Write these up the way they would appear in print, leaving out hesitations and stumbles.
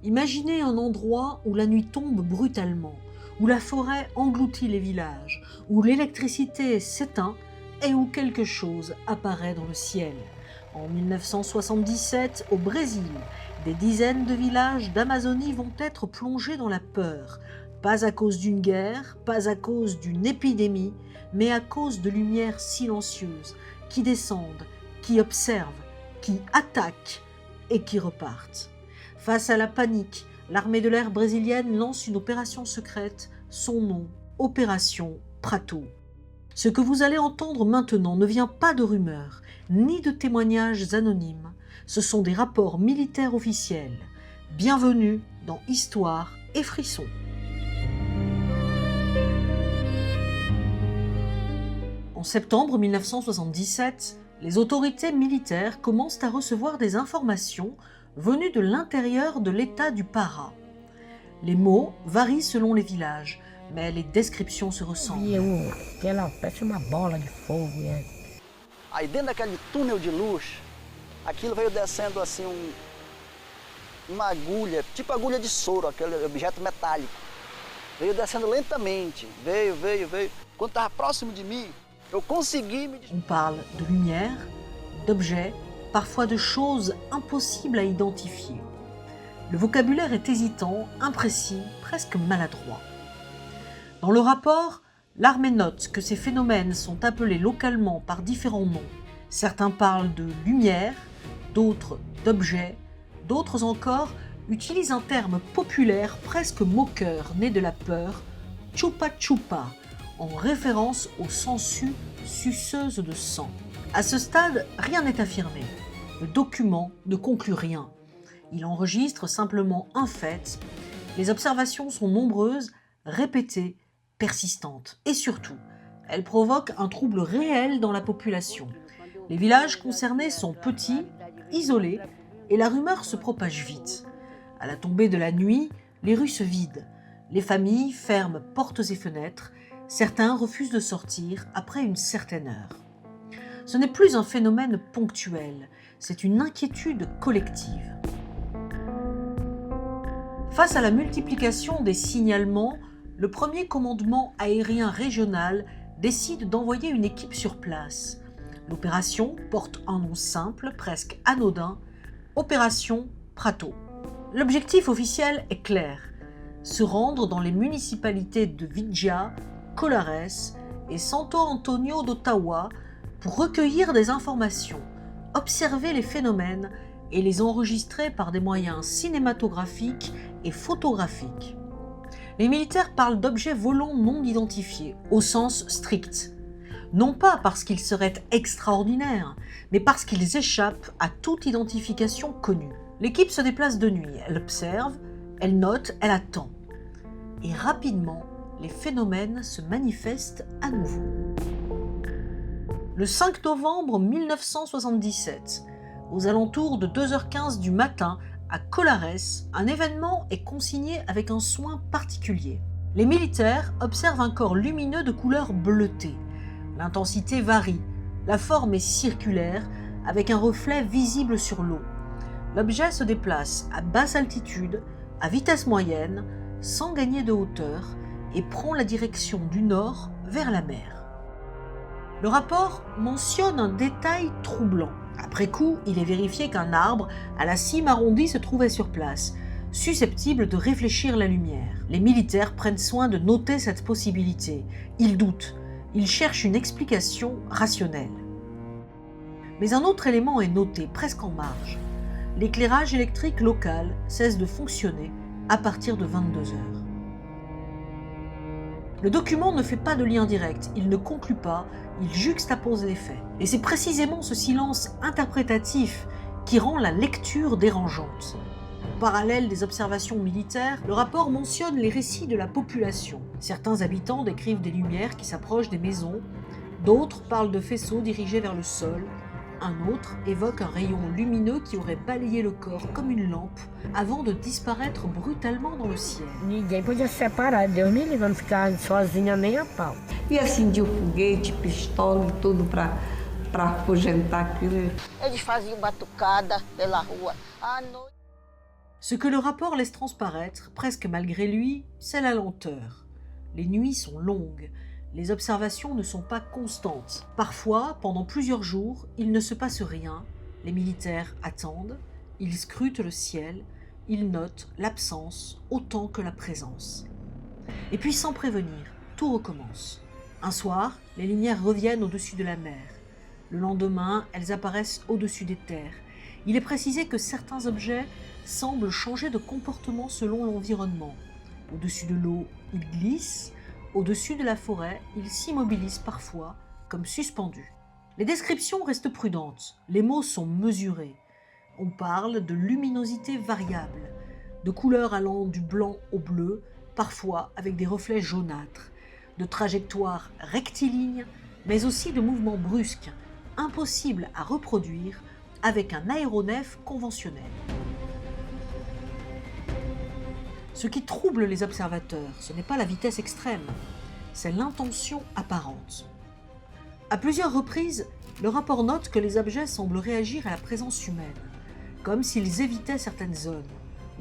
Imaginez un endroit où la nuit tombe brutalement, où la forêt engloutit les villages, où l'électricité s'éteint et où quelque chose apparaît dans le ciel. En 1977, au Brésil, des dizaines de villages d'Amazonie vont être plongés dans la peur, pas à cause d'une guerre, pas à cause d'une épidémie, mais à cause de lumières silencieuses qui descendent, qui observent, qui attaquent et qui repartent. Face à la panique, l'armée de l'air brésilienne lance une opération secrète, son nom, Opération Prato. Ce que vous allez entendre maintenant ne vient pas de rumeurs, ni de témoignages anonymes, ce sont des rapports militaires officiels. Bienvenue dans Histoire et Frissons. En septembre 1977, les autorités militaires commencent à recevoir des informations venues de l'intérieur de l'État du Pará. Les mots varient selon les villages, mais les descriptions se ressemblent. Parece uma bola de fogo. Aí dentro daquele túnel de luz, aquilo veio descendo assim uma agulha, tipo agulha de soro, aquele objeto metálico. Veio descendo lentamente, veio. Quando estava próximo de mim, eu consegui me... On parle de lumière, d'objets, parfois de choses impossibles à identifier. Le vocabulaire est hésitant, imprécis, presque maladroit. Dans le rapport, l'armée note que ces phénomènes sont appelés localement par différents noms. Certains parlent de lumière, d'autres d'objets, d'autres encore utilisent un terme populaire presque moqueur né de la peur, chupa-chupa, en référence aux sangsues suceuses de sang. À ce stade, rien n'est affirmé. Le document ne conclut rien. Il enregistre simplement un fait. Les observations sont nombreuses, répétées, persistantes. Et surtout, elles provoquent un trouble réel dans la population. Les villages concernés sont petits, isolés, et la rumeur se propage vite. À la tombée de la nuit, les rues se vident. Les familles ferment portes et fenêtres. Certains refusent de sortir après une certaine heure. Ce n'est plus un phénomène ponctuel, c'est une inquiétude collective. Face à la multiplication des signalements, le premier commandement aérien régional décide d'envoyer une équipe sur place. L'opération porte un nom simple, presque anodin, Opération Prato. L'objectif officiel est clair, se rendre dans les municipalités de Vigia, Colares et Santo Antonio d'Ottawa pour recueillir des informations, observer les phénomènes et les enregistrer par des moyens cinématographiques et photographiques. Les militaires parlent d'objets volants non identifiés, au sens strict. Non pas parce qu'ils seraient extraordinaires, mais parce qu'ils échappent à toute identification connue. L'équipe se déplace de nuit, elle observe, elle note, elle attend. Et rapidement, les phénomènes se manifestent à nouveau. Le 5 novembre 1977, aux alentours de 2h15 du matin, à Colares, un événement est consigné avec un soin particulier. Les militaires observent un corps lumineux de couleur bleutée. L'intensité varie, la forme est circulaire, avec un reflet visible sur l'eau. L'objet se déplace à basse altitude, à vitesse moyenne, sans gagner de hauteur, et prend la direction du nord vers la mer. Le rapport mentionne un détail troublant. Après coup, il est vérifié qu'un arbre à la cime arrondie se trouvait sur place, susceptible de réfléchir la lumière. Les militaires prennent soin de noter cette possibilité. Ils doutent, ils cherchent une explication rationnelle. Mais un autre élément est noté, presque en marge. L'éclairage électrique local cesse de fonctionner à partir de 22h. Le document ne fait pas de lien direct, il ne conclut pas, il juxtapose les faits. Et c'est précisément ce silence interprétatif qui rend la lecture dérangeante. En parallèle des observations militaires, le rapport mentionne les récits de la population. Certains habitants décrivent des lumières qui s'approchent des maisons, d'autres parlent de faisceaux dirigés vers le sol, un autre évoque un rayon lumineux qui aurait balayé le corps comme une lampe avant de disparaître brutalement dans le ciel. Ninguém podia se separar, Deus me livre, não ficar sozinha nem a pau. E acendia o foguete, pistola e tudo para afugentar aquilo. Eles faziam batucada pela rua à noite. Ce que le rapport laisse transparaître, presque malgré lui, c'est la lenteur. Les nuits sont longues, les observations ne sont pas constantes. Parfois, pendant plusieurs jours, il ne se passe rien, les militaires attendent, ils scrutent le ciel, ils notent l'absence autant que la présence. Et puis sans prévenir, tout recommence. Un soir, les lumières reviennent au-dessus de la mer. Le lendemain, elles apparaissent au-dessus des terres. Il est précisé que certains objets semblent changer de comportement selon l'environnement. Au-dessus de l'eau, ils glissent. Au-dessus de la forêt, ils s'immobilisent parfois, comme suspendus. Les descriptions restent prudentes. Les mots sont mesurés. On parle de luminosité variable, de couleurs allant du blanc au bleu, parfois avec des reflets jaunâtres, de trajectoires rectilignes, mais aussi de mouvements brusques, impossibles à reproduire avec un aéronef conventionnel. Ce qui trouble les observateurs, ce n'est pas la vitesse extrême, c'est l'intention apparente. À plusieurs reprises, le rapport note que les objets semblent réagir à la présence humaine, comme s'ils évitaient certaines zones,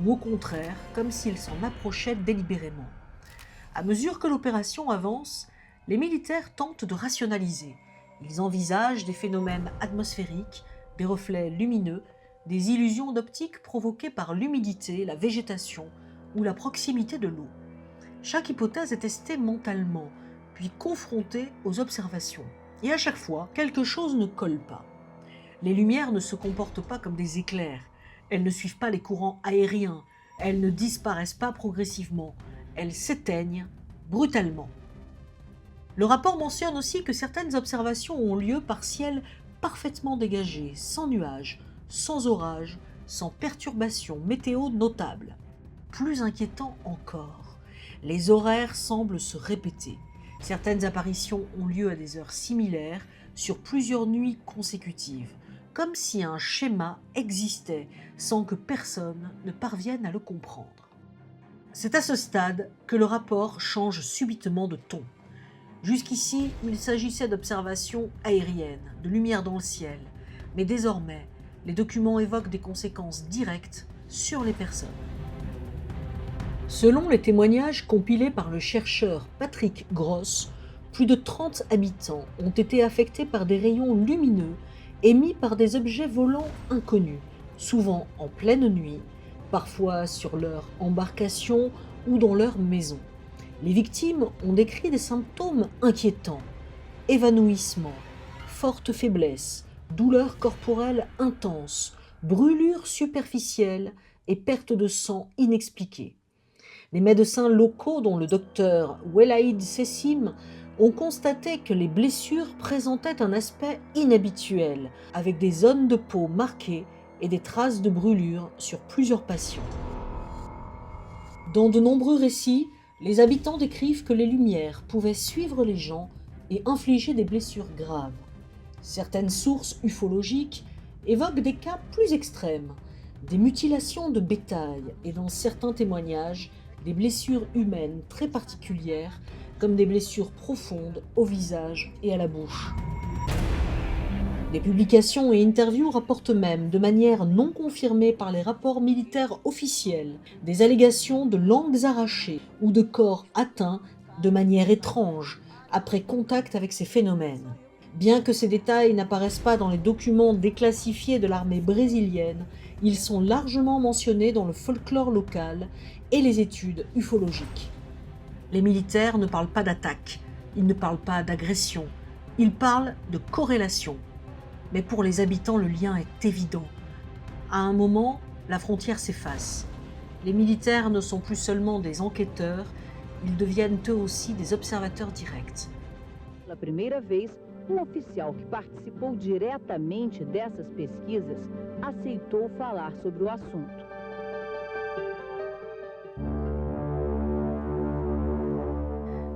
ou au contraire, comme s'ils s'en approchaient délibérément. À mesure que l'opération avance, les militaires tentent de rationaliser. Ils envisagent des phénomènes atmosphériques, des reflets lumineux, des illusions d'optique provoquées par l'humidité, la végétation ou la proximité de l'eau. Chaque hypothèse est testée mentalement, puis confrontée aux observations. Et à chaque fois, quelque chose ne colle pas. Les lumières ne se comportent pas comme des éclairs, elles ne suivent pas les courants aériens, elles ne disparaissent pas progressivement, elles s'éteignent brutalement. Le rapport mentionne aussi que certaines observations ont lieu par ciel parfaitement dégagé, sans nuages, sans orage, sans perturbations météo notables. Plus inquiétant encore, les horaires semblent se répéter. Certaines apparitions ont lieu à des heures similaires sur plusieurs nuits consécutives, comme si un schéma existait sans que personne ne parvienne à le comprendre. C'est à ce stade que le rapport change subitement de ton. Jusqu'ici, il s'agissait d'observations aériennes, de lumière dans le ciel, mais désormais, les documents évoquent des conséquences directes sur les personnes. Selon les témoignages compilés par le chercheur Patrick Gross, plus de 30 habitants ont été affectés par des rayons lumineux émis par des objets volants inconnus, souvent en pleine nuit, parfois sur leur embarcation ou dans leur maison. Les victimes ont décrit des symptômes inquiétants: évanouissement, forte faiblesse, douleurs corporelles intenses, brûlures superficielles et perte de sang inexpliquée. Les médecins locaux, dont le docteur Welaïd Sessim, ont constaté que les blessures présentaient un aspect inhabituel, avec des zones de peau marquées et des traces de brûlures sur plusieurs patients. Dans de nombreux récits, les habitants décrivent que les lumières pouvaient suivre les gens et infliger des blessures graves. Certaines sources ufologiques évoquent des cas plus extrêmes, des mutilations de bétail et, dans certains témoignages, des blessures humaines très particulières, comme des blessures profondes au visage et à la bouche. Des publications et interviews rapportent même, de manière non confirmée par les rapports militaires officiels, des allégations de langues arrachées ou de corps atteints de manière étrange après contact avec ces phénomènes. Bien que ces détails n'apparaissent pas dans les documents déclassifiés de l'armée brésilienne, ils sont largement mentionnés dans le folklore local et les études ufologiques. Les militaires ne parlent pas d'attaque, ils ne parlent pas d'agression, ils parlent de corrélation. Mais pour les habitants, le lien est évident. À un moment, la frontière s'efface. Les militaires ne sont plus seulement des enquêteurs, ils deviennent eux aussi des observateurs directs. Pela primeira vez, oficial que participou diretamente dessas pesquisas aceitou falar sobre o assunto.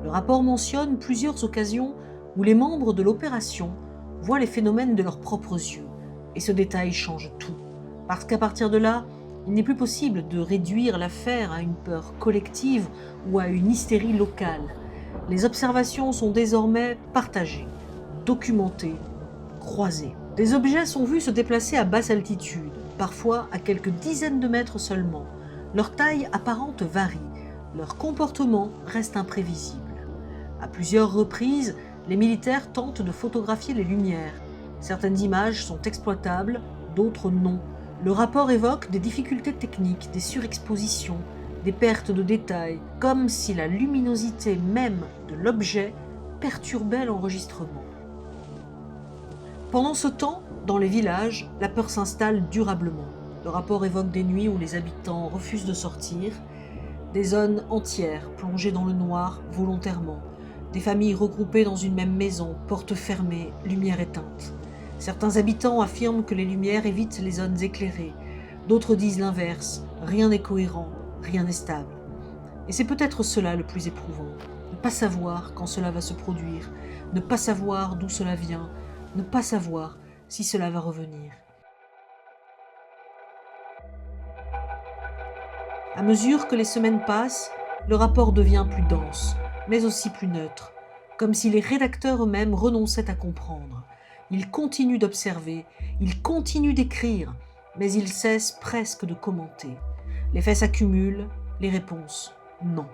Le rapport mentionne plusieurs occasions où les membres de l'opération voient les phénomènes de leurs propres yeux. Et ce détail change tout. Parce qu'à partir de là, il n'est plus possible de réduire l'affaire à une peur collective ou à une hystérie locale. Les observations sont désormais partagées, documentées, croisées. Des objets sont vus se déplacer à basse altitude, parfois à quelques dizaines de mètres seulement. Leur taille apparente varie, leur comportement reste imprévisible. À plusieurs reprises, les militaires tentent de photographier les lumières. Certaines images sont exploitables, d'autres non. Le rapport évoque des difficultés techniques, des surexpositions, des pertes de détails, comme si la luminosité même de l'objet perturbait l'enregistrement. Pendant ce temps, dans les villages, la peur s'installe durablement. Le rapport évoque des nuits où les habitants refusent de sortir, des zones entières plongées dans le noir volontairement, des familles regroupées dans une même maison, portes fermées, lumière éteinte. Certains habitants affirment que les lumières évitent les zones éclairées, d'autres disent l'inverse, rien n'est cohérent, rien n'est stable. Et c'est peut-être cela le plus éprouvant, ne pas savoir quand cela va se produire, ne pas savoir d'où cela vient, ne pas savoir si cela va revenir. À mesure que les semaines passent, le rapport devient plus dense, mais aussi plus neutre, comme si les rédacteurs eux-mêmes renonçaient à comprendre. Ils continuent d'observer, ils continuent d'écrire, mais ils cessent presque de commenter. Les faits s'accumulent, les réponses, non.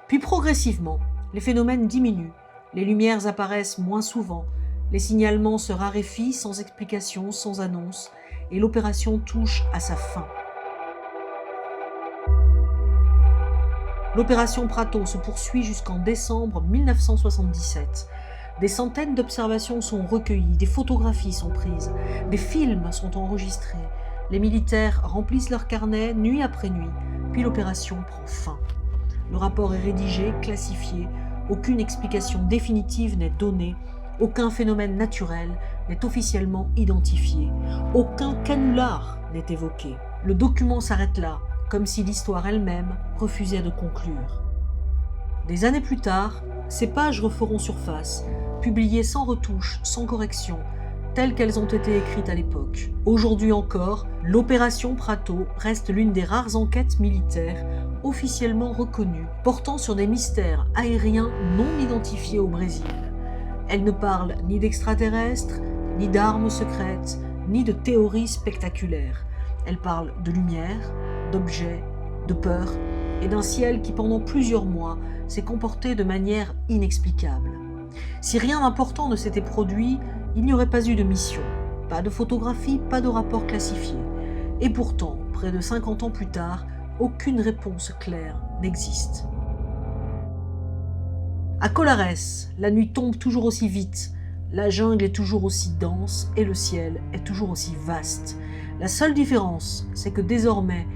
Puis progressivement, les phénomènes diminuent, les lumières apparaissent moins souvent, les signalements se raréfient sans explication, sans annonce, et l'opération touche à sa fin. L'opération Prato se poursuit jusqu'en décembre 1977. Des centaines d'observations sont recueillies, des photographies sont prises, des films sont enregistrés. Les militaires remplissent leurs carnets nuit après nuit, puis l'opération prend fin. Le rapport est rédigé, classifié, aucune explication définitive n'est donnée, aucun phénomène naturel n'est officiellement identifié, aucun canular n'est évoqué. Le document s'arrête là, comme si l'histoire elle-même refusait de conclure. Des années plus tard, ces pages referont surface, publiées sans retouche, sans correction, telles qu'elles ont été écrites à l'époque. Aujourd'hui encore, l'opération Prato reste l'une des rares enquêtes militaires officiellement reconnues, portant sur des mystères aériens non identifiés au Brésil. Elle ne parle ni d'extraterrestres, ni d'armes secrètes, ni de théories spectaculaires. Elle parle de lumière, d'objets, de peur, et d'un ciel qui pendant plusieurs mois s'est comporté de manière inexplicable. Si rien d'important ne s'était produit, il n'y aurait pas eu de mission, pas de photographie, pas de rapport classifié. Et pourtant, près de 50 ans plus tard, aucune réponse claire n'existe. À Colares, la nuit tombe toujours aussi vite, la jungle est toujours aussi dense et le ciel est toujours aussi vaste. La seule différence, c'est que désormais,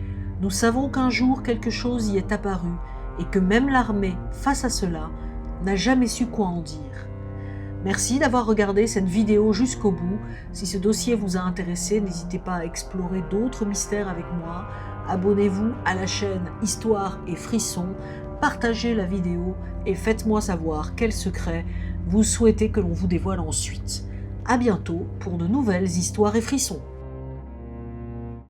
nous savons qu'un jour quelque chose y est apparu et que même l'armée, face à cela, n'a jamais su quoi en dire. Merci d'avoir regardé cette vidéo jusqu'au bout. Si ce dossier vous a intéressé, n'hésitez pas à explorer d'autres mystères avec moi. Abonnez-vous à la chaîne Histoire et Frissons, partagez la vidéo et faites-moi savoir quels secrets vous souhaitez que l'on vous dévoile ensuite. À bientôt pour de nouvelles histoires et frissons.